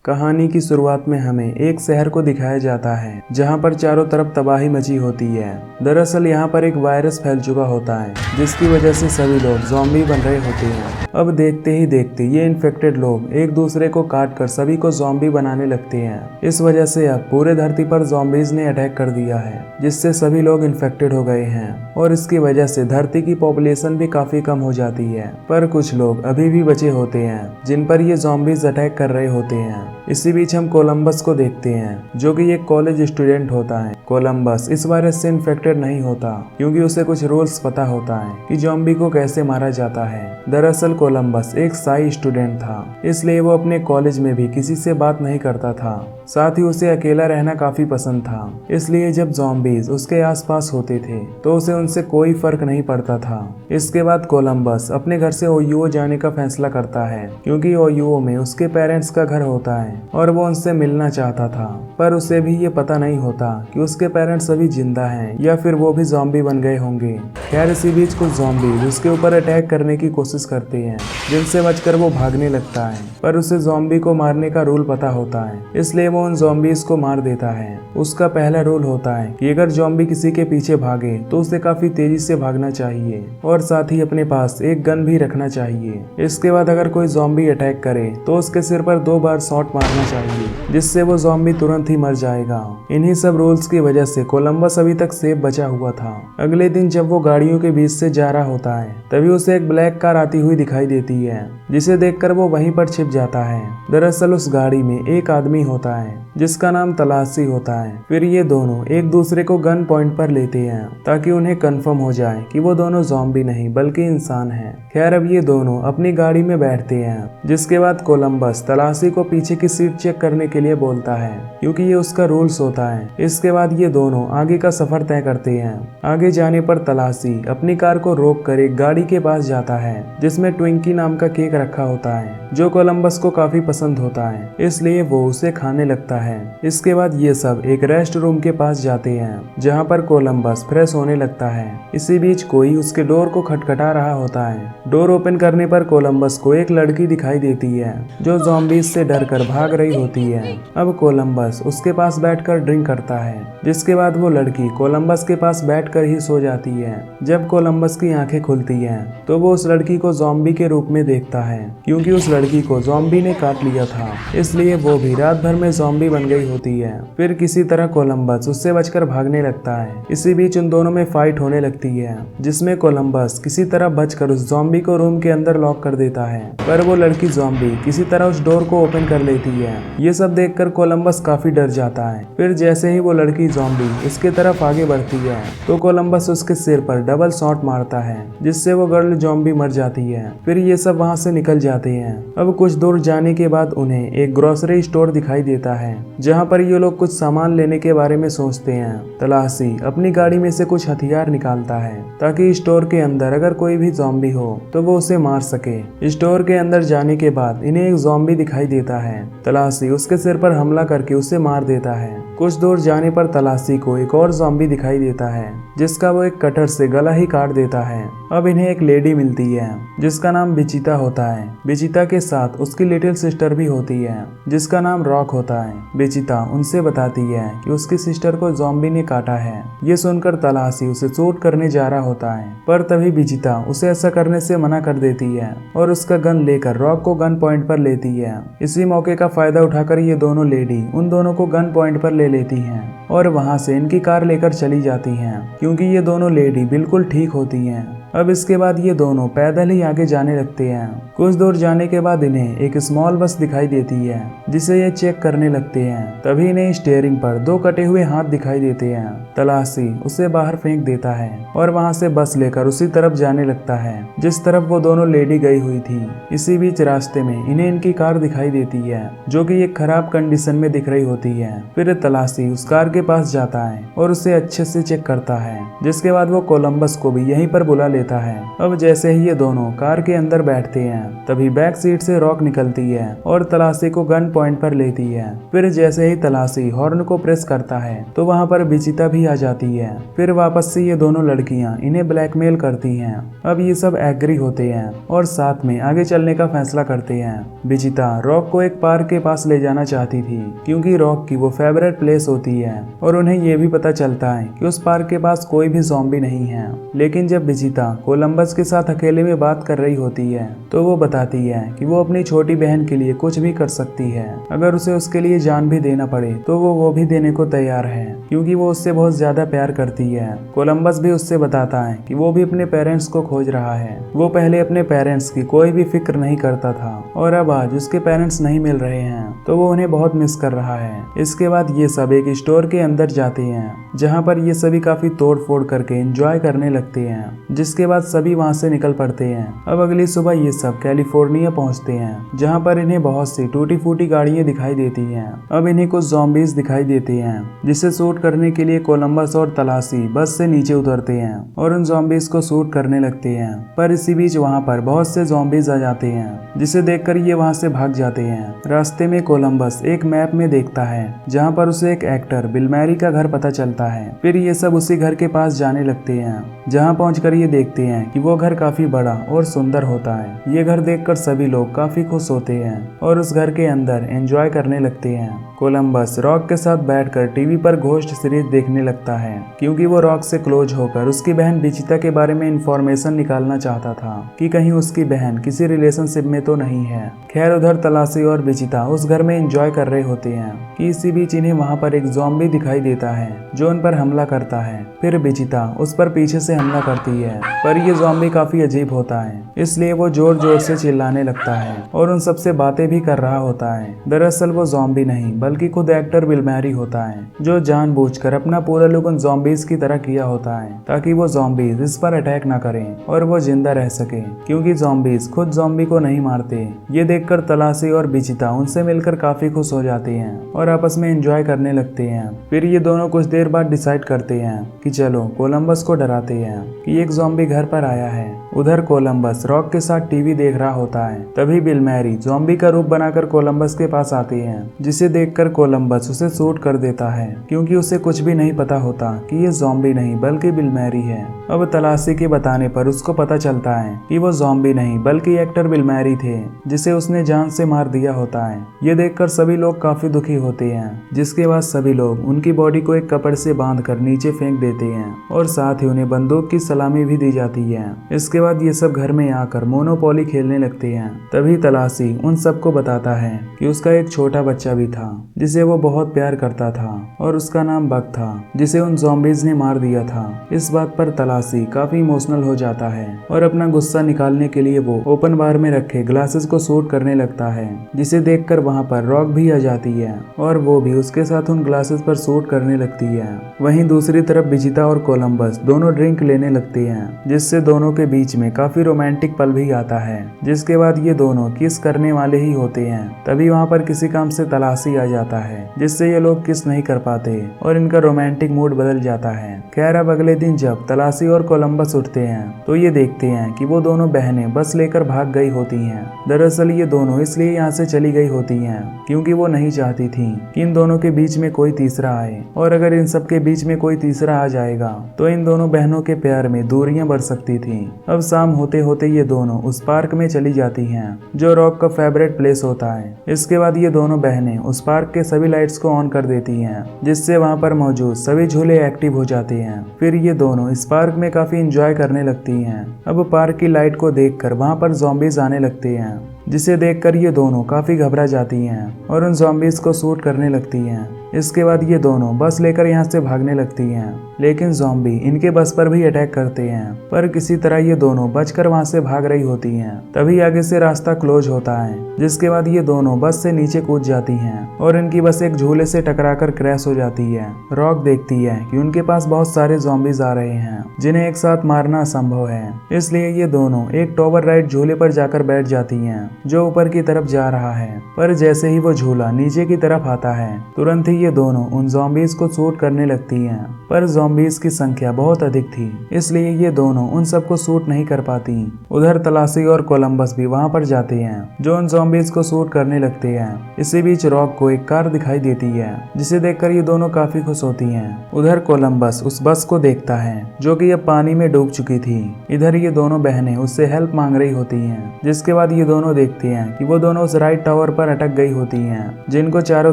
कहानी की शुरुआत में हमें एक शहर को दिखाया जाता है जहां पर चारों तरफ तबाही मची होती है। दरअसल यहां पर एक वायरस फैल चुका होता है जिसकी वजह से सभी लोग ज़ॉम्बी बन रहे होते हैं। अब देखते ही देखते ये इन्फेक्टेड लोग एक दूसरे को काट कर सभी को ज़ॉम्बी बनाने लगते हैं। इस वजह से अब पूरे धरती पर ज़ॉम्बीज ने अटैक कर दिया है जिससे सभी लोग इन्फेक्टेड हो गए हैं और इसकी वजह से धरती की पॉपुलेशन भी काफी कम हो जाती है। पर कुछ लोग अभी भी बचे होते हैं जिन पर ये ज़ॉम्बीज अटैक कर रहे होते हैं। इसी बीच हम कोलंबस को देखते हैं जो कि एक कॉलेज स्टूडेंट होता है। कोलंबस इस वायरस से इन्फेक्टेड नहीं होता क्योंकि उसे कुछ रूल्स पता होता है कि ज़ॉम्बी को कैसे मारा जाता है। दरअसल कोलंबस एक शाई स्टूडेंट था, इसलिए वो अपने कॉलेज में भी किसी से बात नहीं करता था। साथ ही उसे अकेला रहना काफी पसंद था, इसलिए जब ज़ॉम्बीज उसके आसपास होते थे तो उसे उनसे कोई फर्क नहीं पड़ता था। इसके बाद कोलंबस अपने घर से ओयूओ जाने का फैसला करता है क्योंकि ओयूओ में उसके पेरेंट्स का घर होता है और वो उनसे मिलना चाहता था। पर उसे भी ये पता नहीं होता कि उसके पेरेंट्स अभी जिंदा हैं या फिर वो भी ज़ॉम्बी बन गए होंगे। खैर इसी बीच कुछ ज़ॉम्बीज उसके ऊपर अटैक करने की कोशिश करते हैं जिनसे बचकर वो भागने लगता है। पर उसे ज़ॉम्बी को मारने का रूल पता होता है, इसलिए वो उन ज़ॉम्बीज को मार देता है। उसका पहला रूल होता है कि अगर ज़ॉम्बी किसी के पीछे भागे तो उसे काफी तेजी से भागना चाहिए और साथ ही अपने पास एक गन भी रखना चाहिए। इसके बाद अगर कोई ज़ॉम्बी अटैक करे तो उसके सिर पर 2 बार शॉट मारना चाहिए जिससे वो ज़ॉम्बी तुरंत ही मर जाएगा। इन्हीं सब रूल्स की वजह से कोलंबस अभी तक सेफ बचा हुआ था। अगले दिन जब वो गाड़ियों के बीच से जा रहा होता है तभी उसे एक ब्लैक कार आती हुई दिखाई देती है जिसे देखकर वो वहीं पर छिप जाता है। दरअसल उस गाड़ी में एक आदमी होता है जिसका नाम तलाशी होता है। फिर ये दोनों एक दूसरे को गन पॉइंट पर लेते हैं ताकि उन्हें कंफर्म हो जाए कि वो दोनों ज़ॉम्बी नहीं बल्कि इंसान हैं। खैर अब ये दोनों अपनी गाड़ी में बैठते हैं जिसके बाद कोलंबस तलाशी को पीछे की सीट चेक करने के लिए बोलता है क्योंकि ये उसका रूल्स होता है। इसके बाद ये दोनों आगे का सफर तय करते हैं। आगे जाने पर तलाशी अपनी कार को रोक कर एक गाड़ी के पास जाता है जिसमें ट्विंकी नाम का केक रखा होता है जो कोलंबस को काफी पसंद होता है, इसलिए वो उसे खाने लगता है। इसके बाद ये सब एक रेस्ट रूम के पास जाते हैं जहाँ पर कोलंबस फ्रेश होने लगता है। इसी बीच कोई उसके डोर को खटखटा रहा होता है। डोर ओपन करने पर कोलंबस को एक लड़की दिखाई देती है जो ज़ॉम्बीज से डरकर भाग रही होती है। अब कोलंबस उसके पास बैठकर ड्रिंक करता है जिसके बाद वो लड़की कोलंबस के पास बैठकर ही सो जाती है। जब कोलंबस की आंखें खुलती हैं तो वो उस लड़की को ज़ॉम्बी के रूप में देखता है क्योंकि उस लड़की को ज़ॉम्बी ने काट लिया था, इसलिए वो भी रात भर में ज़ॉम्बी बन गई होती है। फिर किसी तरह कोलंबस उससे बचकर भागने लगता है। इसी बीच उन दोनों में फाइट होने लगती है जिसमें कोलंबस किसी तरह बचकर उस ज़ॉम्बी को रूम के अंदर लॉक कर देता है। पर वो लड़की ज़ॉम्बी किसी तरह उस डोर को ओपन कर लेती है। ये सब देखकर कोलंबस काफी डर जाता है। फिर जैसे ही वो लड़की ज़ॉम्बी उसके तरफ आगे बढ़ती है तो कोलंबस उसके सिर पर डबल शॉट मारता है जिससे वो गर्ल ज़ॉम्बी मर जाती है। फिर ये सब वहाँ से निकल जाते हैं। अब कुछ दूर जाने के बाद उन्हें एक ग्रोसरी स्टोर दिखाई देता है जहाँ पर ये लोग कुछ सामान लेने के बारे में सोचते हैं। तलाशी अपनी गाड़ी में से कुछ हथियार निकालता है ताकि स्टोर के अंदर अगर कोई भी ज़ॉम्बी हो तो वो उसे मार सके। स्टोर के अंदर जाने के बाद इन्हें एक ज़ॉम्बी दिखाई देता है। तलाशी उसके सिर पर हमला करके उसे मार देता है। कुछ दूर जाने पर तलाशी को एक और ज़ॉम्बी दिखाई देता है जिसका वो एक कटर से गला ही काट देता है। अब इन्हें एक लेडी मिलती है जिसका नाम बिचिता होता है। बिचिता के साथ उसकी लिटिल सिस्टर भी होती है जिसका नाम रॉक होता है। बिचिता उनसे बताती है कि उसकी सिस्टर को ज़ॉम्बी ने काटा है। ये सुनकर तलाशी उसे शूट करने जा रहा होता है पर तभी बिचिता उसे ऐसा करने से मना कर देती है और उसका गन लेकर रॉक को गन पॉइंट पर लेती है। इसी मौके का फायदा उठाकर ये दोनों लेडी उन दोनों को गन पॉइंट पर ले लेती हैं और वहां से इनकी कार लेकर चली जाती हैं क्योंकि ये दोनों लेडी बिल्कुल ठीक होती हैं। अब इसके बाद ये दोनों पैदल ही आगे जाने लगते हैं। कुछ दूर जाने के बाद इन्हें एक स्मॉल बस दिखाई देती है जिसे ये चेक करने लगते हैं। तभी इन्हें स्टीयरिंग पर 2 कटे हुए हाथ दिखाई देते हैं। तलाशी उसे बाहर फेंक देता है और वहां से बस लेकर उसी तरफ जाने लगता है जिस तरफ वो दोनों लेडी गई हुई थी। इसी बीच रास्ते में इन्हें इनकी कार दिखाई देती है जो कि एक खराब कंडीशन में दिख रही होती है। फिर तलाशी उस कार के पास जाता है और उसे अच्छे से चेक करता है जिसके बाद वो कोलंबस को भी यहीं पर बुला लेता है। अब जैसे ही ये दोनों कार के अंदर बैठते हैं तभी बैक सीट से रॉक निकलती है और तलाशी को गन पॉइंट पर लेती है। फिर जैसे ही तलाशी हॉर्न को प्रेस करता है तो वहाँ पर विचिता भी आ जाती है। फिर वापस से ये दोनों लड़कियां इन्हें ब्लैकमेल करती हैं। अब ये सब एग्री होते हैं और साथ में आगे चलने का फैसला करते हैं। विचिता रॉक को एक पार्क के पास ले जाना चाहती थी क्योंकि रॉक की वो फेवरेट प्लेस होती है और उन्हें ये भी पता चलता है कि उस पार्क के पास कोई भी ज़ॉम्बी नहीं है। लेकिन जब विचिता कोलंबस के साथ अकेले में बात कर रही होती है तो वो बताती है कि वो अपनी छोटी बहन के लिए कुछ भी कर सकती है। अगर उसे उसके लिए जान भी देना पड़े तो वो भी देने को तैयार है क्योंकि वो उससे बहुत ज्यादा प्यार करती है। कोलंबस भी उससे बताता है कि वो भी अपने पेरेंट्स को खोज रहा है। वो पहले अपने पेरेंट्स की कोई भी फिक्र नहीं करता था और अब आज उसके पेरेंट्स नहीं मिल रहे हैं तो वो उन्हें बहुत मिस कर रहा है। इसके बाद ये सब एक स्टोर के अंदर जाते हैं जहाँ पर ये सभी काफी तोड़ फोड़ करके एंजॉय करने लगते हैं, जिसके बाद सभी वहाँ से निकल पड़ते हैं। अब अगली सुबह ये सब कैलिफोर्निया पहुँचते हैं जहाँ पर इन्हें बहुत सी टूटी फूटी गाड़ियाँ दिखाई देती हैं। अब इन्हें कुछ ज़ॉम्बीज दिखाई देते हैं जिसे शूट करने के लिए कोलंबस और तलाशी बस से नीचे उतरते हैं और उन ज़ॉम्बीज को शूट करने लगते हैं। पर इसी बीच वहाँ पर बहुत से ज़ॉम्बीज आ जाते हैं जिसे देखकर ये वहाँ से भाग जाते हैं। रास्ते में कोलंबस एक मैप में देखता है जहाँ पर उसे एक एक्टर बिल मैरी का घर पता चलता है। फिर ये सब उसी घर के पास जाने लगते हैं जहाँ पहुंचकर ये देखते हैं कि वो घर काफी बड़ा और सुंदर होता है। ये घर देखकर सभी लोग काफी खुश होते हैं और उस घर के अंदर एंजॉय करने लगते हैं। कोलंबस रॉक के साथ बैठकर टीवी पर घोस्ट सीरीज देखने लगता है क्योंकि वो रॉक से क्लोज होकर उसकी बहन विचिता के बारे में इंफॉर्मेशन निकालना चाहता था कि कहीं उसकी बहन किसी रिलेशनशिप में तो नहीं है। खैर उधर तलाशी और विचिता उस घर में एंजॉय कर रहे होते हैं कि इसी बीच इन्हें वहाँ पर एक ज़ॉम्बी दिखाई देता है जो उन पर हमला करता है। फिर विचिता उस पर पीछे से हमला करती है पर ये ज़ॉम्बी काफी अजीब होता है इसलिए वो जोर जोर से चिल्लाने लगता है और उन सबसे बातें भी कर रहा होता है। दरअसल वो ज़ॉम्बी नहीं बल्कि खुद एक्टर बिल मैरी होता है जो जानबूझकर अपना पूरा लुक उन ज़ॉम्बीज की तरह किया होता है ताकि वो ज़ॉम्बीज इस पर अटैक ना करें और वो जिंदा रह सके क्योंकि ज़ॉम्बीज खुद ज़ॉम्बी को नहीं मारते। ये देखकर तलाशी और विचिता उनसे मिलकर काफी खुश हो जाते हैं और आपस में एंजॉय करने लगते हैं। फिर ये दोनों कुछ देर बाद डिसाइड करते हैं कि चलो कोलंबस को डराते हैं कि एक ज़ॉम्बी घर पर आया है। उधर कोलंबस रॉक के साथ टीवी देख रहा होता है तभी बिल मैरी ज़ॉम्बी का रूप बनाकर कोलंबस के पास आते हैं जिसे देखकर कोलंबस उसे शूट कर देता है क्योंकि उसे कुछ भी नहीं पता होता कि ये ज़ॉम्बी नहीं बल्कि बिल मैरी है। अब तलाशी के बताने पर उसको पता चलता है कि वो ज़ॉम्बी नहीं बल्कि एक्टर बिल मैरी थे जिसे उसने जान से मार दिया होता है। ये देखकर सभी लोग काफी दुखी होते हैं जिसके बाद सभी लोग उनकी बॉडी को एक कपड़े से बांधकर नीचे फेंक देते हैं और साथ ही उन्हें बंदूक की सलामी भी दी जाती है। इसके बाद ये सब घर में आकर मोनोपोली खेलने लगते हैं। तभी तलाशी उन सबको बताता है कि उसका एक छोटा बच्चा भी था जिसे वो बहुत प्यार करता था और उसका नाम बक था जिसे उन ज़ॉम्बीज ने मार दिया था। इस बात पर तलाशी काफी इमोशनल हो जाता है और अपना गुस्सा निकालने के लिए वो ओपन बार में रखे ग्लासेस को शूट करने लगता है जिसे देखकर वहाँ पर रॉक भी आ जाती है और वो भी उसके साथ उन ग्लासेस पर शूट करने लगती है। वहीं दूसरी तरफ विचिता और कोलंबस दोनों ड्रिंक लेने लगते हैं जिससे दोनों के बीच में काफी रोमांटिक पल भी आता है जिसके बाद ये दोनों किस करने वाले ही होते हैं। तभी वहाँ पर किसी काम से तलाशी आ जाता है जिससे ये लोग किस नहीं कर पाते और इनका रोमांटिक मूड बदल जाता है। खैर अब अगले दिन जब तलाशी और कोलंबस उठते हैं तो ये देखते हैं कि वो दोनों बहनें बस लेकर भाग गई होती हैं। दरअसल ये दोनों इसलिए यहाँ से चली गई होती हैं क्योंकि वो नहीं चाहती थी कि इन दोनों के बीच में कोई तीसरा आए और अगर इन सब के बीच में कोई तीसरा आ जाएगा तो इन दोनों बहनों के प्यार में दूरियां बढ़ सकती थी। अब शाम होते होते ये दोनों उस पार्क में चली जाती हैं जो रॉक का फेवरेट प्लेस होता है। इसके बाद ये दोनों बहनें उस पार्क के सभी लाइट्स को ऑन कर देती हैं जिससे वहाँ पर मौजूद सभी झूले एक्टिव हो जाते हैं। फिर ये दोनों इस पार्क में काफी एंजॉय करने लगती हैं। अब पार्क की लाइट को देखकर वहाँ पर ज़ॉम्बीज आने लगते हैं जिसे देखकर ये दोनों काफी घबरा जाती हैं और उन ज़ॉम्बीज को शूट करने लगती हैं। इसके बाद ये दोनों बस लेकर यहाँ से भागने लगती हैं लेकिन ज़ॉम्बी इनके बस पर भी अटैक करते हैं पर किसी तरह ये दोनों बचकर वहाँ से भाग रही होती हैं। तभी आगे से रास्ता क्लोज होता है जिसके बाद ये दोनों बस से नीचे कूद जाती हैं और इनकी बस एक झूले से टकराकर क्रैश हो जाती है। रॉक देखती है कि उनके पास बहुत सारे ज़ॉम्बीज आ रहे हैं जिन्हें एक साथ मारना असंभव है, इसलिए ये दोनों एक टॉवर राइड झूले पर जाकर बैठ जाती हैं जो ऊपर की तरफ जा रहा है। पर जैसे ही वो झूला नीचे की तरफ आता है, तुरंत ही ये दोनों उन ज़ॉम्बीज को शूट करने लगती हैं। पर ज़ॉम्बीज की संख्या बहुत अधिक थी, इसलिए ये दोनों उन सबको शूट नहीं कर पाती। उधर तलाशी और कोलंबस भी वहां पर जाते हैं, जो उन ज़ॉम्बीज को शूट करने लगते हैं। इसी बीच रॉक को एक कार दिखाई देती है, जिसे देखकर ये दोनों काफी खुश होती हैं। उधर कोलंबस उस बस को देखता है, जो कि अब पानी में डूब चुकी थी। इधर ये दोनों बहनें उससे हेल्प मांग रही होती हैं, जिसके बाद ये दोनों देखते हैं कि वो दोनों उस राइट टावर पर अटक गई होती हैं, जिनको चारों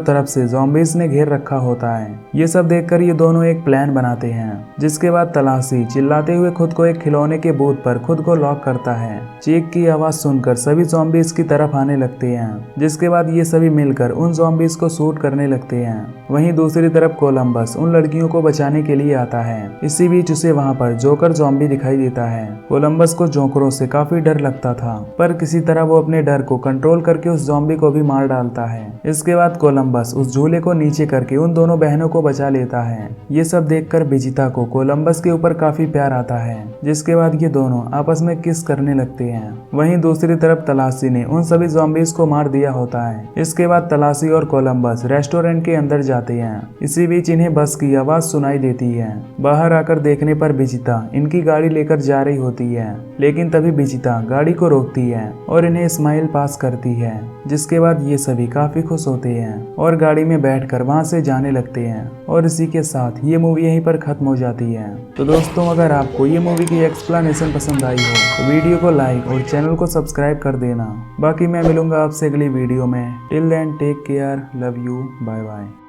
तरफ से ज़ॉम्बीज ने घेर रखा होता है। ये सब देखकर ये दोनों एक प्लान बनाते हैं, जिसके बाद तलाशी चिल्लाते हुए खुद को एक खिलौने के बूथ पर खुद को लॉक करता है। चीख की आवाज सुनकर सभी ज़ॉम्बीज की तरफ आने लगते हैं, जिसके बाद ये सभी मिलकर उन ज़ॉम्बीज को शूट करने लगते हैं। वहीं दूसरी तरफ कोलंबस उन लड़कियों को बचाने के लिए आता है। इसी बीच उसे वहां पर जोकर ज़ॉम्बी दिखाई देता है। कोलंबस को जोकरों से काफी डर लगता था, पर किसी तरह वो अपने डर को कंट्रोल करके उस ज़ॉम्बी को भी मार डालता है। इसके बाद कोलंबस उस झूले को नीचे करके उन दोनों बहनों को बचा लेता है। ये सब देखकर विजिता को कोलंबस के ऊपर काफी प्यार आता है, जिसके बाद ये दोनों आपस में किस करने लगते हैं। वहीं दूसरी तरफ तलाशी ने उन सभी ज़ॉम्बीज को मार दिया होता है। इसके बाद तलाशी और कोलंबस रेस्टोरेंट के अंदर जाते हैं। इसी बीच इन्हें बस की आवाज सुनाई देती है। बाहर आकर देखने पर विजिता इनकी गाड़ी लेकर जा रही होती है, लेकिन तभी विजिता गाड़ी को रोकती है और इन्हें स्माइल पास करती है, जिसके बाद ये सभी काफी खुश होते हैं और गाड़ी में बैठकर वहां से जाने लगते हैं। और इसी के साथ ये मूवी यहीं पर खत्म हो जाती है। तो दोस्तों, अगर आपको ये मूवी की एक्सप्लेनेशन पसंद आई हो तो वीडियो को लाइक और चैनल को सब्सक्राइब कर देना। बाकी मैं मिलूंगा आपसे अगली वीडियो में। Till then take care, love you, bye bye.